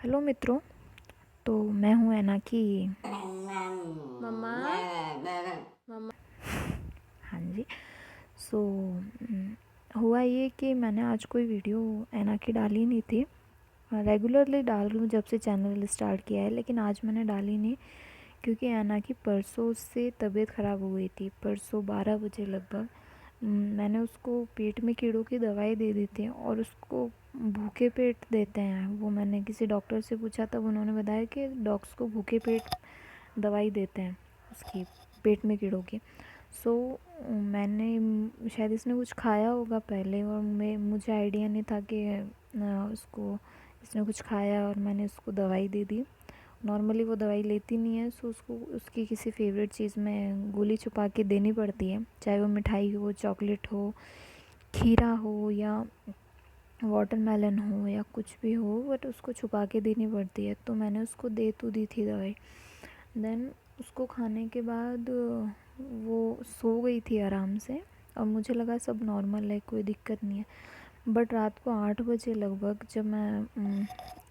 Hello मित्रों। तो मैं हूँ ऐना की मम्मा। मम्मा। हाँ जी। सो हुआ ये कि मैंने आज कोई वीडियो ऐना की डाली नहीं थी। रेगुलरली डाल रही हूँ जब से चैनल स्टार्ट किया है, लेकिन आज मैंने डाली नहीं क्योंकि ऐना की परसों से तबीयत ख़राब हो गई थी। परसों 12 बजे लगभग मैंने उसको पेट में कीड़ों की दवाई दे दी थी और उसको भूखे पेट देते हैं। वो मैंने किसी डॉक्टर से पूछा, तब उन्होंने बताया कि डॉग्स को भूखे पेट दवाई देते हैं उसकी पेट में कीड़ों की। सो मैंने शायद इसने कुछ खाया होगा पहले और मुझे आइडिया नहीं था कि उसको इसने कुछ खाया और मैंने उसको दवाई दे दी। नॉर्मली वो दवाई लेती नहीं है, सो उसको उसकी किसी फेवरेट चीज़ में गोली छुपा के देनी पड़ती है, चाहे वो मिठाई हो, चॉकलेट हो, खीरा हो या वाटरमेलन हो या कुछ भी हो, बट उसको छुपा के देनी पड़ती है। तो मैंने उसको दे तो दी थी दवाई। देन उसको खाने के बाद वो सो गई थी आराम से और मुझे लगा सब नॉर्मल है, कोई दिक्कत नहीं है। बट रात को 8 बजे लगभग जब मैं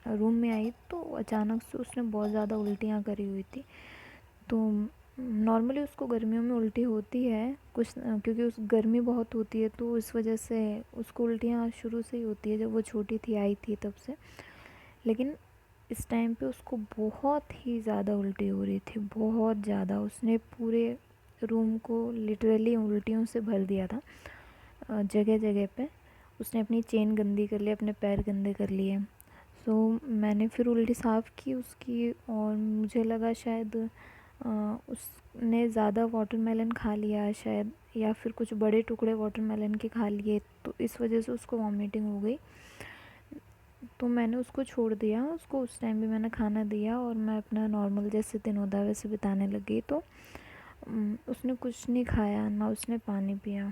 रूम में आई तो अचानक से उसने बहुत ज़्यादा उल्टियाँ करी हुई थी। तो नॉर्मली उसको गर्मियों में उल्टी होती है कुछ, क्योंकि उस गर्मी बहुत होती है तो इस वजह से उसको उल्टियाँ शुरू से ही होती है, जब वो छोटी थी आई थी तब से। लेकिन इस टाइम पे उसको बहुत ही ज़्यादा उल्टी हो रही थी, बहुत ज़्यादा। उसने पूरे रूम को लिटरली उल्टियों से भर दिया था। जगह जगह पे उसने अपनी चेन गंदी कर ली, अपने पैर गंदे कर लिए। सो मैंने फिर उल्टी साफ़ की उसकी और मुझे लगा शायद उसने ज़्यादा वाटरमेलन खा लिया शायद, या फिर कुछ बड़े टुकड़े वाटरमेलन के खा लिए, तो इस वजह से उसको वॉमिटिंग हो गई। तो मैंने उसको छोड़ दिया, उसको उस टाइम भी मैंने खाना दिया और मैं अपना नॉर्मल जैसे दिन होता है वैसे बिताने लगी। तो उसने कुछ नहीं खाया, ना उसने पानी पिया।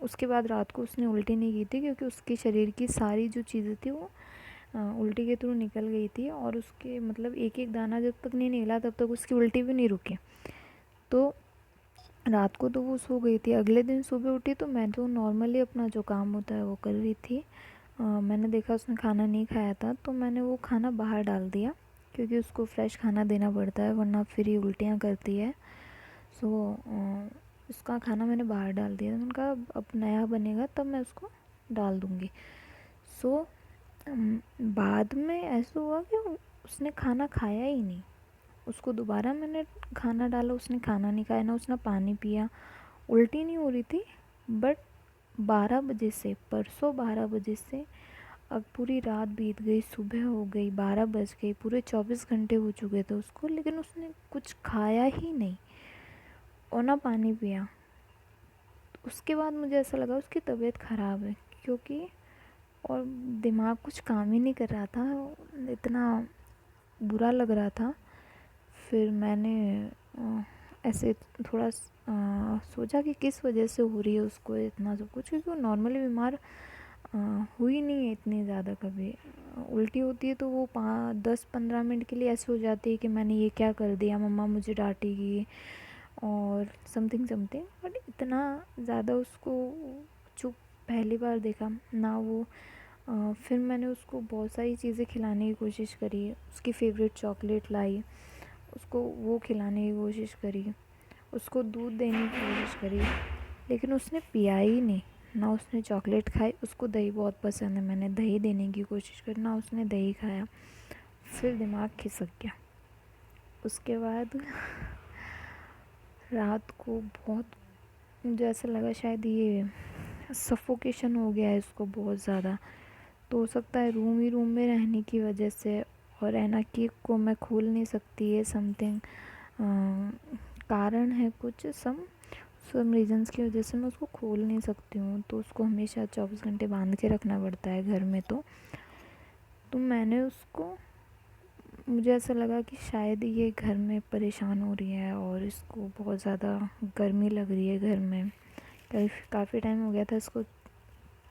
उसके बाद रात को उसने उल्टी नहीं की थी क्योंकि उसके शरीर की सारी जो चीज़ें थी वो उल्टी के थ्रू निकल गई थी और उसके मतलब एक एक दाना जब तक नहीं निकला तब तक उसकी उल्टी भी नहीं रुकी। तो रात को तो वो सो गई थी। अगले दिन सुबह उठी तो मैं तो नॉर्मली अपना जो काम होता है वो कर रही थी। मैंने देखा उसने खाना नहीं खाया था तो मैंने वो खाना बाहर डाल दिया, क्योंकि उसको फ्रेश खाना देना पड़ता है वरना फिर ही उल्टियाँ करती है। सो उसका खाना मैंने बाहर डाल दिया। मैंने कहा अब नया बनेगा तब मैं उसको डाल दूँगी। सो बाद में ऐसा हुआ कि उसने खाना खाया ही नहीं। उसको दोबारा मैंने खाना डाला, उसने खाना नहीं खाया, ना उसने पानी पिया। उल्टी नहीं हो रही थी, बट 12 बजे से, परसों 12 बजे से अब पूरी रात बीत गई, सुबह हो गई, 12 बज गई, पूरे 24 घंटे हो चुके थे उसको, लेकिन उसने कुछ खाया ही नहीं और ना पानी पिया। उसके बाद मुझे ऐसा लगा उसकी तबीयत ख़राब है, क्योंकि और दिमाग कुछ काम ही नहीं कर रहा था, इतना बुरा लग रहा था। फिर मैंने ऐसे थोड़ा सोचा कि किस वजह से हो रही है उसको इतना सब कुछ, क्योंकि वो नॉर्मली बीमार हुई नहीं है इतनी ज़्यादा कभी। उल्टी होती है तो वो 5-10-15 मिनट के लिए ऐसे हो जाती है कि मैंने ये क्या कर दिया, मम्मा मुझे डांटेगी और समथिंग समथिंग। बट इतना ज़्यादा उसको जो पहली बार देखा ना वो। फिर मैंने उसको बहुत सारी चीज़ें खिलाने की कोशिश करी, उसकी फ़ेवरेट चॉकलेट लाई, उसको वो खिलाने की कोशिश करी, उसको दूध देने की कोशिश करी, लेकिन उसने पिया ही नहीं। ना उसने चॉकलेट खाई, उसको दही बहुत पसंद है, मैंने दही देने की कोशिश करी, ना उसने दही खाया। फिर दिमाग खिसक गया। उसके बाद रात को बहुत मुझे ऐसा लगा शायद ये सफोकेशन हो गया है इसको बहुत ज़्यादा। तो हो सकता है रूम ही रूम में रहने की वजह से, और ऐना केक को मैं खोल नहीं सकती है, समथिंग कारण है कुछ, सम रीजंस की वजह से मैं उसको खोल नहीं सकती हूँ। तो उसको हमेशा 24 घंटे बांध के रखना पड़ता है घर में। तो मैंने उसको, मुझे ऐसा लगा कि शायद ये घर में परेशान हो रही है और इसको बहुत ज़्यादा गर्मी लग रही है घर में। काफ़ी टाइम हो गया था इसको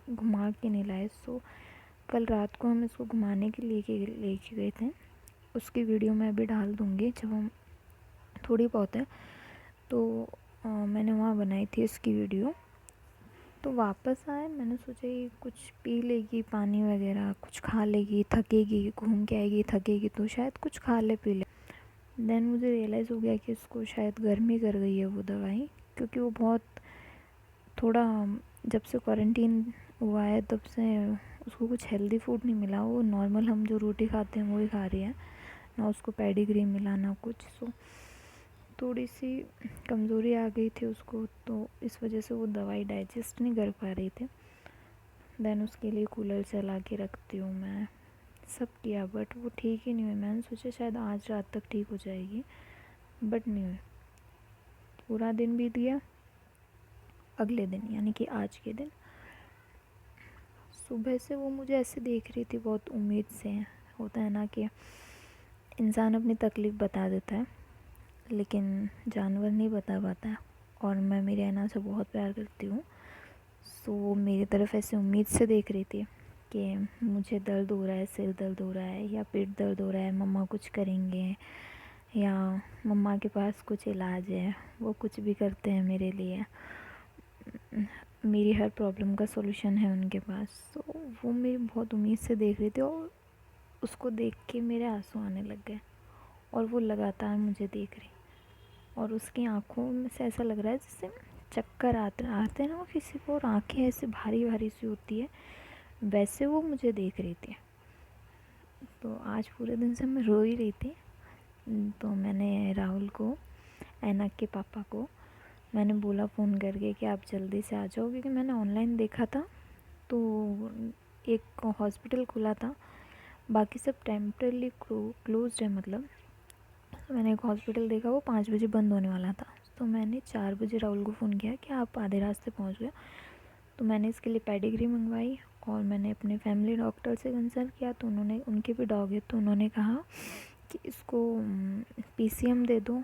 घुमा के नहीं लाए। सो कल रात को हम इसको घुमाने के लेके गए थे। उसकी वीडियो मैं अभी डाल दूँगी जब हम थोड़ी बहुत है तो मैंने वहाँ बनाई थी इसकी वीडियो। तो वापस आए, मैंने सोचा ये कुछ पी लेगी पानी वगैरह, कुछ खा लेगी, थकेगी, घूम के आएगी थकेगी तो शायद कुछ खा ले पी ले। देन मुझे रियलाइज़ हो गया कि उसको शायद गर्मी कर गई है वो दवाई, क्योंकि वो बहुत थोड़ा, जब से क्वारंटीन हुआ है तब से उसको कुछ हेल्दी फूड नहीं मिला। वो नॉर्मल हम जो रोटी खाते हैं वही खा रही है, ना उसको पेडिग्री मिला ना कुछ। सो थोड़ी सी कमज़ोरी आ गई थी उसको, तो इस वजह से वो दवाई डाइजेस्ट नहीं कर पा रही थी। देन उसके लिए कूलर चला के रखती हूँ मैं, सब किया बट वो ठीक ही नहीं हुई। मैंने सोचा शायद आज रात तक ठीक हो जाएगी, बट नहीं हुई। पूरा दिन बीत गया, अगले दिन यानी कि आज के दिन सुबह से वो मुझे ऐसे देख रही थी बहुत उम्मीद से। होता है ना कि इंसान अपनी तकलीफ़ बता देता है लेकिन जानवर नहीं बता पाता है, और मैं मेरी ऐना से बहुत प्यार करती हूँ। सो मेरी तरफ ऐसे उम्मीद से देख रही थी कि मुझे दर्द हो रहा है, सिर दर्द हो रहा है या पेट दर्द हो रहा है, मम्मा कुछ करेंगे या मम्मा के पास कुछ इलाज है, वो कुछ भी करते हैं मेरे लिए, मेरी हर प्रॉब्लम का सॉल्यूशन है उनके पास। तो वो मेरी बहुत उम्मीद से देख रही थी, और उसको देख के मेरे आंसू आने लग गए, और वो लगातार मुझे देख रही, और उसकी आँखों में से ऐसा लग रहा है जैसे चक्कर आते आते हैं ना वो किसी को, और आँखें ऐसे भारी भारी सी होती है, वैसे वो मुझे देख रही थी। तो आज पूरे दिन से मैं रो ही रही थी। तो मैंने राहुल को, ऐनक के पापा को, मैंने बोला फ़ोन करके कि आप जल्दी से आ जाओ, क्योंकि मैंने ऑनलाइन देखा था तो एक हॉस्पिटल खुला था, बाकी सब टेम्परली क्लोज्ड है। मतलब मैंने एक हॉस्पिटल देखा, वो 5 बजे बंद होने वाला था। तो मैंने 4 बजे राहुल को फ़ोन किया कि आप आधे रास्ते पहुंच गए। तो मैंने इसके लिए पेडिग्री मंगवाई, और मैंने अपने फैमिली डॉक्टर से कंसल्ट किया, तो उन्होंने, उनके भी डॉग है, तो उन्होंने कहा कि इसको PCM दे दो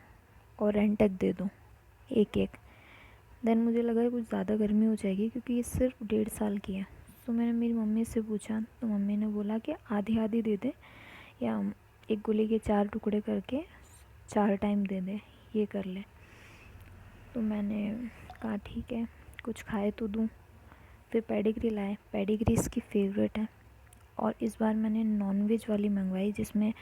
और रेंटेक दे दो एक एक। देन मुझे लगा कुछ ज़्यादा गर्मी हो जाएगी क्योंकि ये सिर्फ 1.5 साल की है। तो मैंने मेरी मम्मी से पूछा, तो मम्मी ने बोला कि आधी आधी दे दे, या एक गोली के 4 टुकड़े करके 4 टाइम दे दे, ये कर ले। तो मैंने कहा ठीक है, कुछ खाए तो दूँ। फिर पेडिग्री लाए, पेडिग्री इसकी फेवरेट है, और इस बार मैंने नॉनवेज वाली मंगवाई जिसमें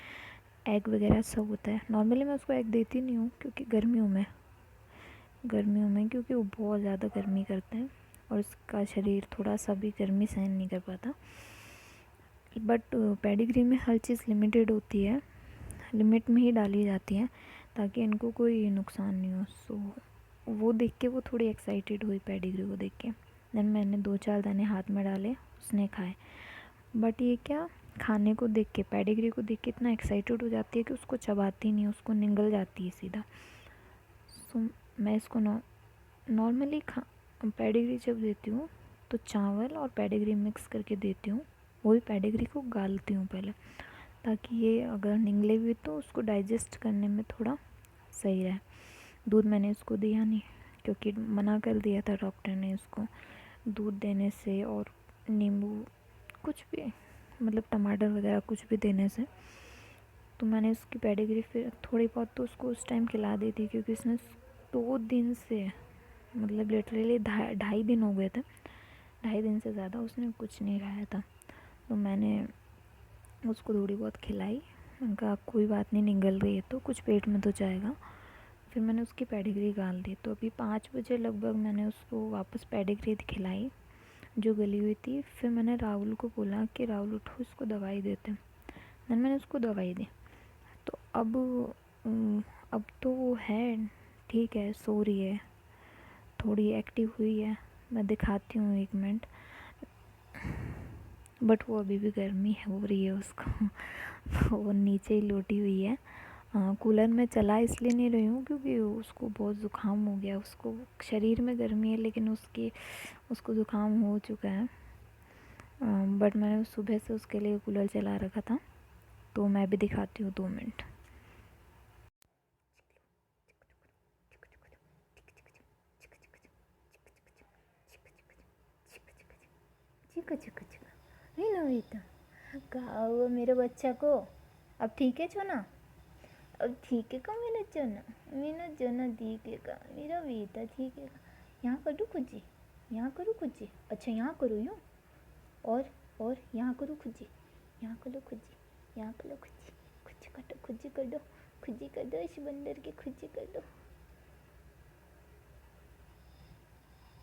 एग वगैरह सब होता है। नॉर्मली मैं उसको एग देती नहीं हूँ क्योंकि गर्मियों में क्योंकि वो बहुत ज़्यादा गर्मी करते हैं और उसका शरीर थोड़ा सा भी गर्मी सहन नहीं कर पाता। बट पेडिग्री में हर चीज़ लिमिटेड होती है, लिमिट में ही डाली जाती है ताकि इनको कोई नुकसान नहीं हो। सो वो देख के वो थोड़ी एक्साइटेड हुई पेडिग्री को देख के। देन मैंने 2-4 दाने हाथ में डाले, उसने खाए। बट ये क्या, खाने को देख के, पेडिग्री को देख के इतना एक्साइटेड हो जाती है कि उसको चबाती नहीं, उसको निगल जाती है सीधा। सो मैं इसको नॉर्मली पेडिग्री जब देती हूँ तो चावल और पेडिग्री मिक्स करके देती हूँ। वही पेडिग्री को गालती हूँ पहले, ताकि ये अगर निगले भी तो उसको डाइजेस्ट करने में थोड़ा सही रहे। दूध मैंने इसको दिया नहीं क्योंकि मना कर दिया था डॉक्टर ने इसको दूध देने से, और नींबू कुछ भी, मतलब टमाटर वगैरह कुछ भी देने से। तो मैंने इसकी पेडिग्री फिर थोड़ी बहुत तो उसको उस टाइम खिला दी थी, क्योंकि इसने 2 दिन से, मतलब लिटरली 2.5 दिन हो गए थे, 2.5 दिन से ज़्यादा उसने कुछ नहीं खाया था। तो मैंने उसको थोड़ी बहुत खिलाई, उनका कोई बात नहीं, निगल रही है तो कुछ पेट में तो जाएगा। फिर मैंने उसकी पेडिग्री गाल दी। तो अभी 5 बजे लगभग मैंने उसको वापस पेडिग्री खिलाई जो गली हुई थी। फिर मैंने राहुल को बोला कि राहुल उठो, इसको दवाई देते। देन मैंने उसको दवाई दी। तो अब तो वो है ठीक है, सो रही है, थोड़ी एक्टिव हुई है। मैं दिखाती हूँ 1 मिनट। बट वो अभी भी गर्मी हो रही है उसको वो नीचे ही लोटी हुई है। कूलर में चला इसलिए नहीं रही हूँ क्योंकि उसको बहुत ज़ुकाम हो गया। उसको शरीर में गर्मी है लेकिन उसको ज़ुकाम हो चुका है। बट मैंने सुबह से उसके लिए कूलर चला रखा था। तो मैं भी दिखाती हूँ 2 मिनट। चिका चिका चिका नहीं ना बेटा, कहा हुआ मेरे बच्चा को। अब ठीक है छोना, अब ठीक है का मेरा चना, मेरा चना ठीक है का, मेरा बेटा ठीक है का। यहाँ कर दूँ कुछ यहाँ करूँ खुज्जी? अच्छा यहाँ करूँ यूँ? और यहाँ करूँ खुज्जी? यहाँ करो खुज्जी, यहाँ करो खुज्जी, खुज्जी कर दो, खुज्जी कर दो, खुज्जी कर दो, इस बंदर की खुज्जी कर दो।